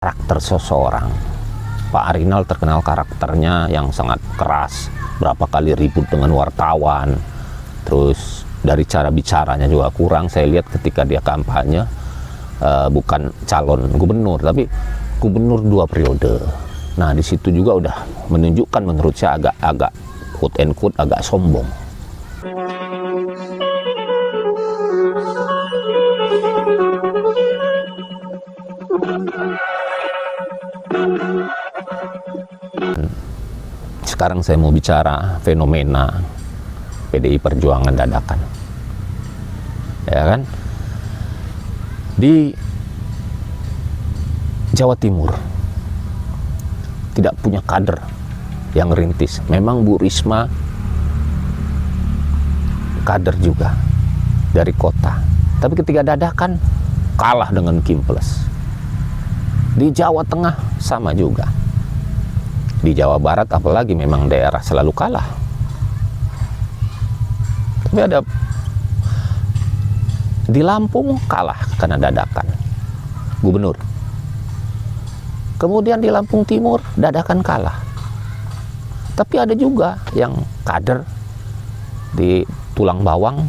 karakter seseorang. Pak Arinal terkenal karakternya yang sangat keras, berapa kali ribut dengan wartawan, terus dari cara bicaranya juga kurang. Saya lihat ketika dia kampanye, bukan calon gubernur, tapi gubernur 2 periode. Nah, di situ juga udah menunjukkan menurut saya agak quote and quote agak sombong. Sekarang saya mau bicara fenomena PDI Perjuangan dadakan, ya kan? Di Jawa Timur tidak punya kader yang rintis. Memang Bu Risma kader juga dari kota, tapi ketika dadakan kalah dengan Kim Plus. Di Jawa Tengah sama juga. Di Jawa Barat apalagi memang daerah selalu kalah. Tapi ada di Lampung kalah karena dadakan gubernur. Kemudian di Lampung Timur dadakan kalah. Tapi ada juga yang kader di Tulang Bawang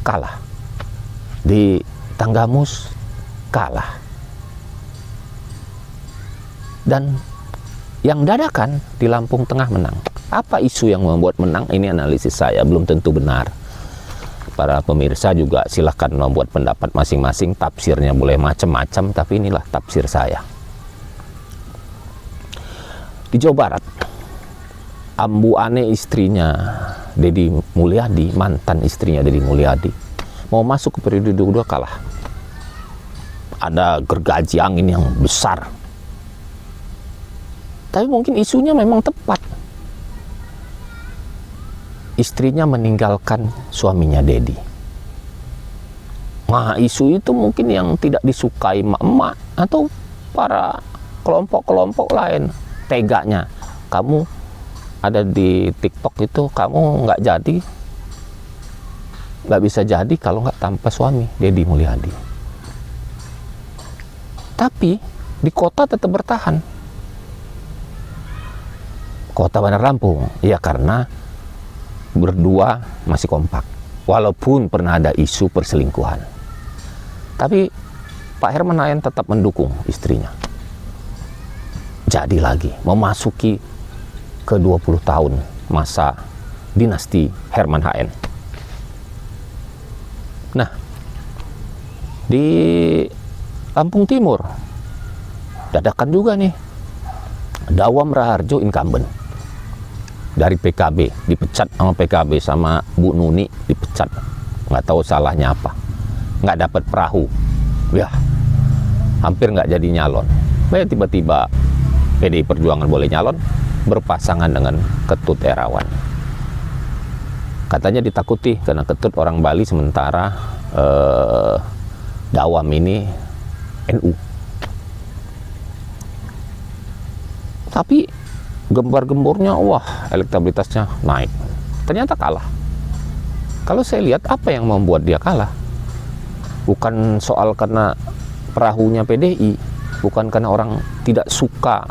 kalah. Di Tanggamus kalah. Dan yang dadakan di Lampung Tengah menang. Apa isu yang membuat menang? Ini analisis saya, belum tentu benar. Para pemirsa juga silahkan membuat pendapat masing-masing, tafsirnya boleh macam-macam, tapi inilah tafsir saya. Di Jawa Barat, Ambu Ane istrinya Deddy Mulyadi, mantan istrinya Deddy Mulyadi, mau masuk ke periode kedua kalah. Ada gergaji angin yang besar. Tapi mungkin isunya memang tepat. Istrinya meninggalkan suaminya Deddy. Nah, isu itu mungkin yang tidak disukai emak-emak atau para kelompok-kelompok lain. Teganya, kamu ada di TikTok itu, kamu nggak bisa jadi kalau nggak tanpa suami Deddy Mulyadi. Tapi di kota tetap bertahan. Kota Bandar Lampung, ya karena berdua masih kompak. Walaupun pernah ada isu perselingkuhan. Tapi Pak Herman Haen tetap mendukung istrinya. Jadi lagi, memasuki ke 20 tahun masa dinasti Herman Haen. Nah, di Lampung Timur, dadakan juga nih. Dawam Raharjo incumbent. Dari PKB, dipecat sama PKB, sama Bu Nuni dipecat, nggak tahu salahnya apa, nggak dapat perahu, ya hampir nggak jadi nyalon. Tiba-tiba PDI Perjuangan boleh nyalon, berpasangan dengan Ketut Erawan. Katanya ditakuti karena Ketut orang Bali, sementara Dawam ini NU. Tapi gembar-gembornya, wah, elektabilitasnya naik. Ternyata kalah. Kalau saya lihat, apa yang membuat dia kalah? Bukan soal karena perahunya PDI, bukan karena orang tidak suka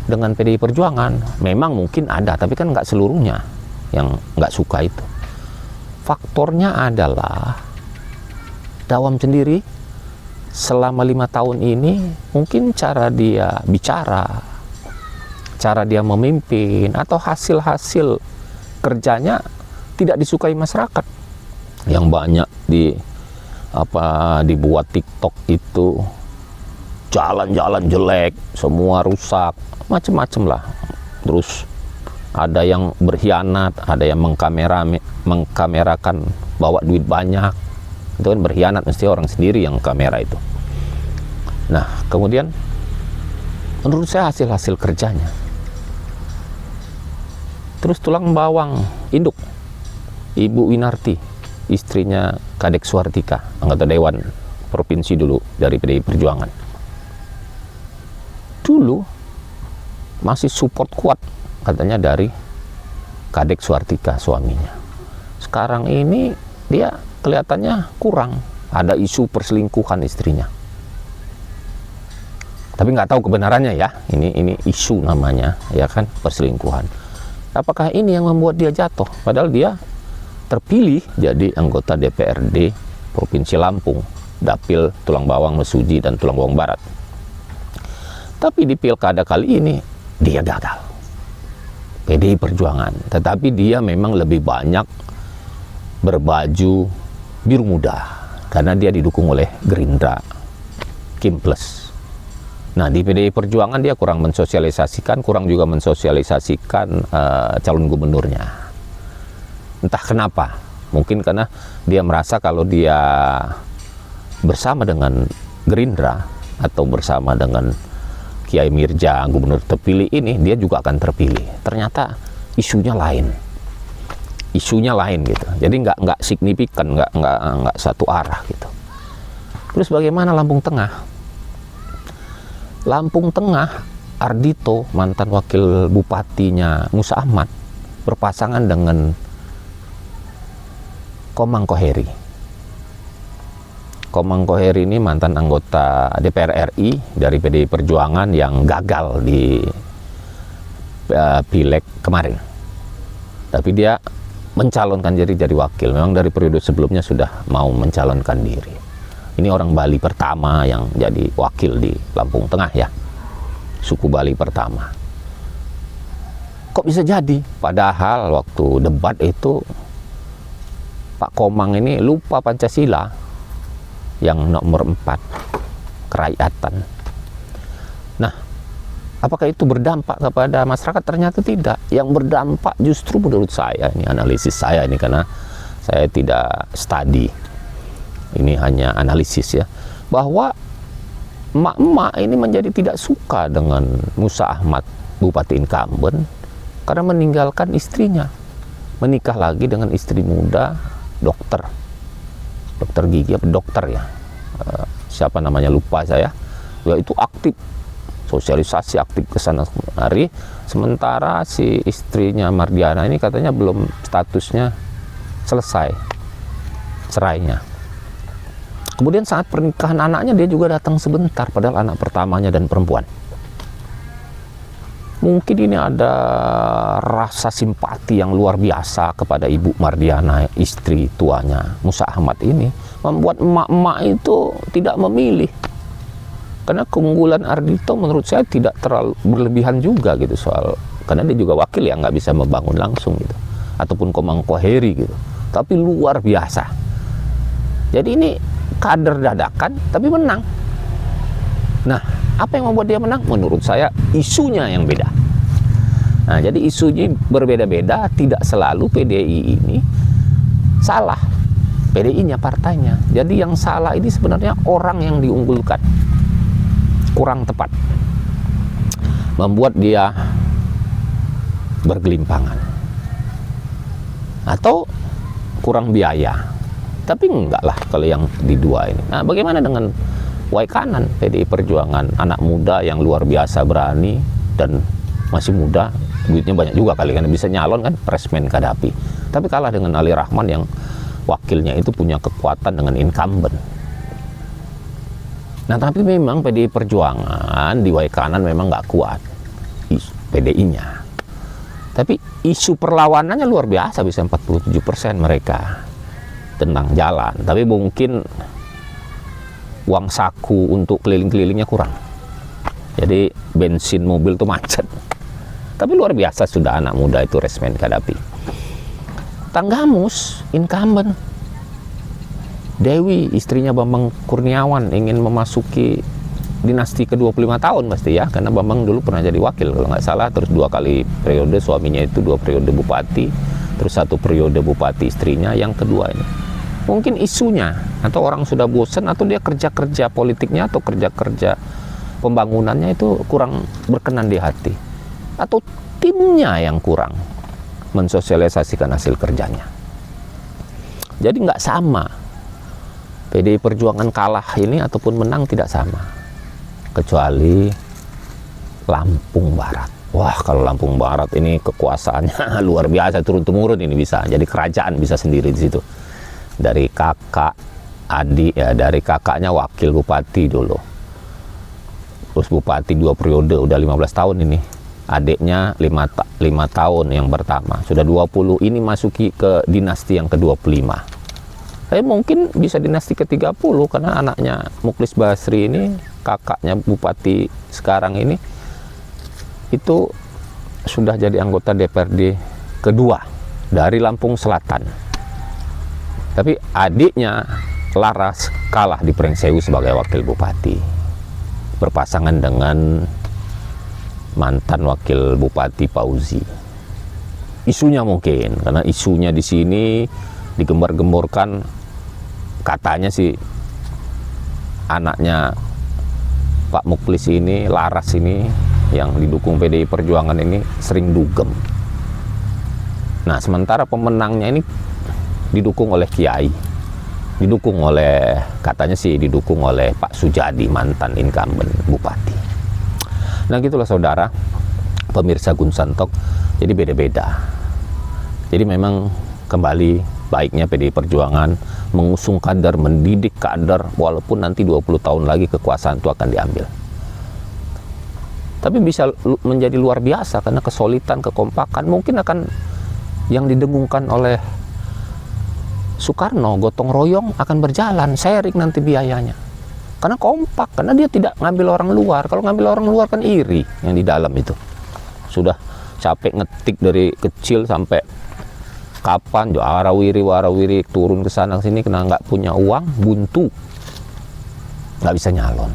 dengan PDI Perjuangan. Memang mungkin ada, tapi kan nggak seluruhnya yang nggak suka itu. Faktornya adalah Dawam sendiri selama 5 tahun ini mungkin cara dia bicara, cara dia memimpin, atau hasil-hasil kerjanya tidak disukai masyarakat. Yang banyak dibuat TikTok itu jalan-jalan jelek, semua rusak, macem-macem lah. Terus ada yang berkhianat, ada yang mengkamerakan bawa duit banyak. Itu kan berkhianat, mesti orang sendiri yang kamera itu. Nah, kemudian menurut saya hasil-hasil kerjanya. Terus Tulang Bawang induk, Ibu Winarti, istrinya Kadek Suartika, anggota Dewan Provinsi dulu dari PDI Perjuangan. Dulu masih support kuat katanya dari Kadek Suartika, suaminya. Sekarang ini dia kelihatannya kurang, ada isu perselingkuhan istrinya. Tapi nggak tahu kebenarannya ya. Ini isu namanya, ya kan, perselingkuhan. Apakah ini yang membuat dia jatuh? Padahal dia terpilih jadi anggota DPRD Provinsi Lampung, Dapil Tulang Bawang, Mesuji, dan Tulang Bawang Barat. Tapi di pilkada kali ini dia gagal. PDI Perjuangan. Tetapi dia memang lebih banyak berbaju biru muda karena dia didukung oleh Gerindra, Kim Plus. Nah, di PDI Perjuangan dia kurang juga mensosialisasikan calon gubernurnya. Entah kenapa, mungkin karena dia merasa kalau dia bersama dengan Gerindra atau bersama dengan Kiai Mirja, gubernur terpilih ini, dia juga akan terpilih. Ternyata isunya lain gitu. Jadi nggak signifikan, nggak satu arah gitu. Terus bagaimana Lampung Tengah? Lampung Tengah, Ardhito, mantan wakil bupatinya Musa Ahmad, berpasangan dengan Komang Koheri. Komang Koheri ini mantan anggota DPR RI dari PDI Perjuangan yang gagal di pileg kemarin. Tapi dia mencalonkan diri jadi wakil. Memang dari periode sebelumnya sudah mau mencalonkan diri. Ini orang Bali pertama yang jadi wakil di Lampung Tengah ya. Suku Bali pertama. Kok bisa jadi? Padahal waktu debat itu Pak Komang ini lupa Pancasila yang nomor 4, kerakyatan. Nah, apakah itu berdampak kepada masyarakat? Ternyata tidak. Yang berdampak justru menurut saya, ini analisis saya ini karena saya tidak studi. Ini hanya analisis ya, bahwa emak-emak ini menjadi tidak suka dengan Musa Ahmad, bupati incumbent, karena meninggalkan istrinya, menikah lagi dengan istri muda, dokter gigi, dokter ya, siapa namanya lupa saya, itu aktif sosialisasi, aktif kesana kemari. Sementara si istrinya Mardiana ini katanya belum statusnya selesai cerainya. Kemudian saat pernikahan anaknya dia juga datang sebentar, padahal anak pertamanya dan perempuan. Mungkin ini ada rasa simpati yang luar biasa kepada Ibu Mardiana, istri tuanya Musa Ahmad ini, membuat emak-emak itu tidak memilih. Karena keunggulan Ardhito menurut saya tidak terlalu berlebihan juga gitu, soal karena dia juga wakil ya, nggak bisa membangun langsung gitu, ataupun Komang Koheri gitu, tapi luar biasa. Jadi ini kader dadakan tapi menang. Nah, apa yang membuat dia menang? Menurut saya isunya yang beda. Nah, jadi isunya berbeda-beda, tidak selalu PDI ini salah. PDI-nya, partainya. Jadi yang salah ini sebenarnya orang yang diunggulkan. Kurang tepat. Membuat dia bergelimpangan. Atau kurang biaya. Tapi enggak lah kalau yang di dua ini. Nah, bagaimana dengan Y kanan PDI Perjuangan, anak muda yang luar biasa berani dan masih muda, duitnya banyak juga kali kan, bisa nyalon kan, Presmen Kadapi. Tapi kalah dengan Ali Rahman yang wakilnya itu punya kekuatan dengan incumbent. Nah, tapi memang PDI Perjuangan di Y kanan memang nggak kuat PDI-nya. Tapi isu perlawanannya luar biasa, bisa 47% mereka tentang jalan. Tapi mungkin uang saku untuk keliling-kelilingnya kurang. Jadi bensin mobil tuh macet. Tapi luar biasa sudah anak muda itu Resmen Kadapi. Tanggamus, incumbent. Dewi, istrinya Bambang Kurniawan, ingin memasuki dinasti ke-25 tahun pasti ya. Karena Bambang dulu pernah jadi wakil kalau nggak salah. Terus 2 kali periode, suaminya itu 2 periode bupati. Terus 1 periode bupati istrinya, yang kedua ini. Mungkin isunya, atau orang sudah bosan, atau dia kerja-kerja politiknya atau kerja-kerja pembangunannya itu kurang berkenan di hati, atau timnya yang kurang mensosialisasikan hasil kerjanya. Jadi nggak sama PDI Perjuangan kalah ini ataupun menang, tidak sama, kecuali Lampung Barat. Wah, kalau Lampung Barat ini kekuasaannya luar biasa, turun-temurun ini bisa jadi kerajaan, bisa sendiri di situ. Dari kakak, adik ya, dari kakaknya wakil bupati dulu. terus bupati 2 periode, udah 15 tahun ini. Adiknya 5 tahun yang pertama, sudah 20, ini masuki ke dinasti yang ke-25. Saya mungkin bisa dinasti ke-30 karena anaknya Muklis Basri ini, kakaknya bupati sekarang ini, itu sudah jadi anggota DPRD kedua dari Lampung Selatan. Tapi adiknya Laras kalah di Pringsewu sebagai wakil bupati, berpasangan dengan mantan wakil bupati Fauzi. Isunya mungkin karena isunya di sini digembar-gemborkan, katanya sih anaknya Pak Muklis ini, Laras ini, yang didukung PDI Perjuangan ini sering dugem. Nah, sementara pemenangnya ini didukung oleh Kiai, didukung oleh, katanya sih didukung oleh Pak Sujadi, mantan incumbent bupati. Nah, gitulah saudara, pemirsa Gun Santok, jadi beda-beda. Jadi memang kembali baiknya PDI Perjuangan mengusung kader, mendidik kader, walaupun nanti 20 tahun lagi kekuasaan itu akan diambil. Tapi bisa menjadi luar biasa karena kesulitan, kekompakan mungkin akan yang didengungkan oleh Soekarno, gotong royong akan berjalan, sharing nanti biayanya. Karena kompak, karena dia tidak ngambil orang luar. Kalau ngambil orang luar kan iri yang di dalam itu. Sudah capek ngetik dari kecil sampai kapan, warawiri turun ke sana sini karena nggak punya uang, buntu, nggak bisa nyalon.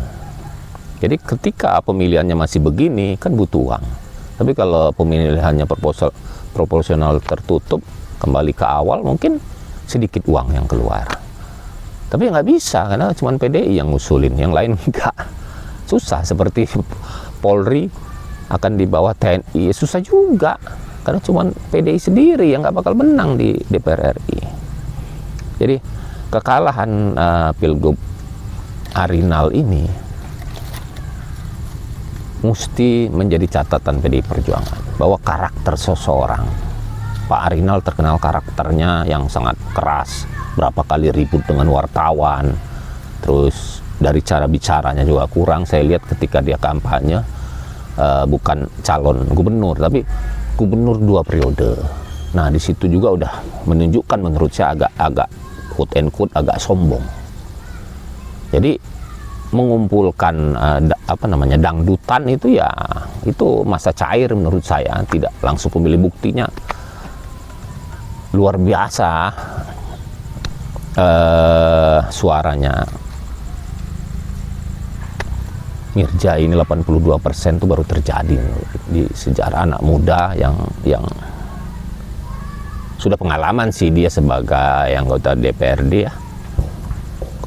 Jadi ketika pemilihannya masih begini kan butuh uang. Tapi kalau pemilihannya proporsional tertutup, kembali ke awal mungkin sedikit uang yang keluar. Tapi nggak bisa karena cuma PDI yang ngusulin, yang lain enggak. Susah, seperti Polri akan di bawah TNI, susah juga karena cuma PDI sendiri yang nggak bakal menang di DPR RI. Jadi kekalahan Pilgub Arinal ini mesti menjadi catatan PDI Perjuangan bahwa karakter seseorang, Pak Arinal terkenal karakternya yang sangat keras, berapa kali ribut dengan wartawan, terus dari cara bicaranya juga kurang. Saya lihat ketika dia kampanye, bukan calon gubernur tapi gubernur 2 periode. Nah, di situ juga udah menunjukkan menurut saya agak quote and quote agak sombong. Jadi mengumpulkan dangdutan itu ya itu masa cair menurut saya, tidak langsung pemilih. Buktinya luar biasa suaranya Mirja ini 82% itu baru terjadi di sejarah anak muda yang sudah pengalaman sih dia sebagai anggota DPRD ya.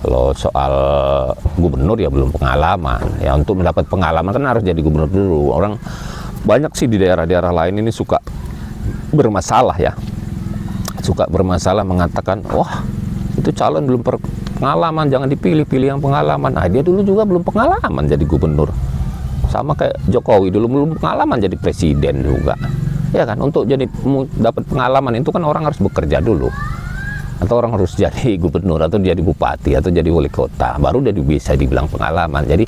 Kalau soal gubernur ya belum pengalaman. Ya untuk mendapat pengalaman kan harus jadi gubernur dulu. Orang banyak sih di daerah-daerah lain ini suka bermasalah ya. Suka bermasalah mengatakan, wah itu calon belum pengalaman, jangan dipilih, pilih yang pengalaman. Nah, dia dulu juga belum pengalaman jadi gubernur. Sama kayak Jokowi dulu belum pengalaman jadi presiden juga. Ya kan, untuk jadi dapat pengalaman itu kan orang harus bekerja dulu. Atau orang harus jadi gubernur atau jadi bupati atau jadi wali kota, baru dia bisa dibilang pengalaman. Jadi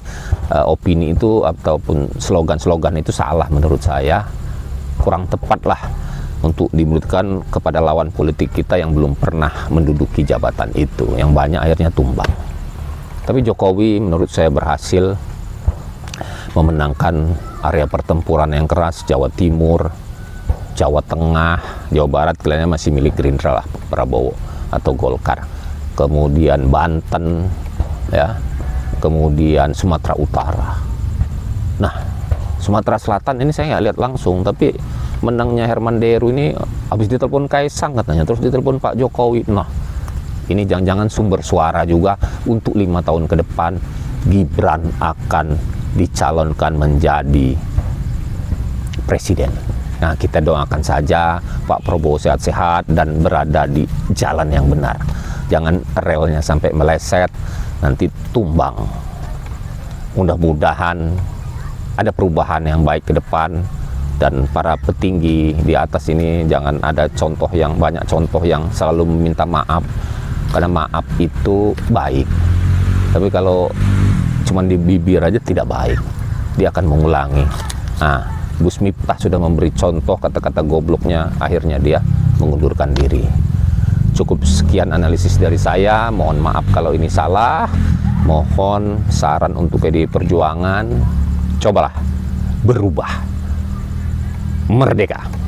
opini itu ataupun slogan-slogan itu salah menurut saya, kurang tepat lah untuk diberikan kepada lawan politik kita yang belum pernah menduduki jabatan itu, yang banyak akhirnya tumbang. Tapi Jokowi menurut saya berhasil memenangkan area pertempuran yang keras, Jawa Timur, Jawa Tengah, Jawa Barat kelihatannya masih milik Gerindra lah, Prabowo atau Golkar. Kemudian Banten ya, kemudian Sumatera Utara. Nah, Sumatera Selatan ini saya nggak lihat langsung, tapi menangnya Herman Deru ini habis ditelepon Kaisang katanya, terus ditelepon Pak Jokowi. Nah, ini jangan-jangan sumber suara juga untuk 5 tahun ke depan Gibran akan dicalonkan menjadi presiden. Nah, kita doakan saja Pak Prabowo sehat-sehat dan berada di jalan yang benar. Jangan relnya sampai meleset, nanti tumbang. Mudah-mudahan ada perubahan yang baik ke depan, dan para petinggi di atas ini jangan ada banyak contoh yang selalu meminta maaf, karena maaf itu baik. Tapi kalau cuma di bibir aja tidak baik. dia akan mengulangi. Nah, Gus Miftah sudah memberi contoh kata-kata gobloknya, akhirnya dia mengundurkan diri. Cukup sekian analisis dari saya, mohon maaf kalau ini salah. Mohon saran untuk PDI Perjuangan, cobalah berubah, merdeka.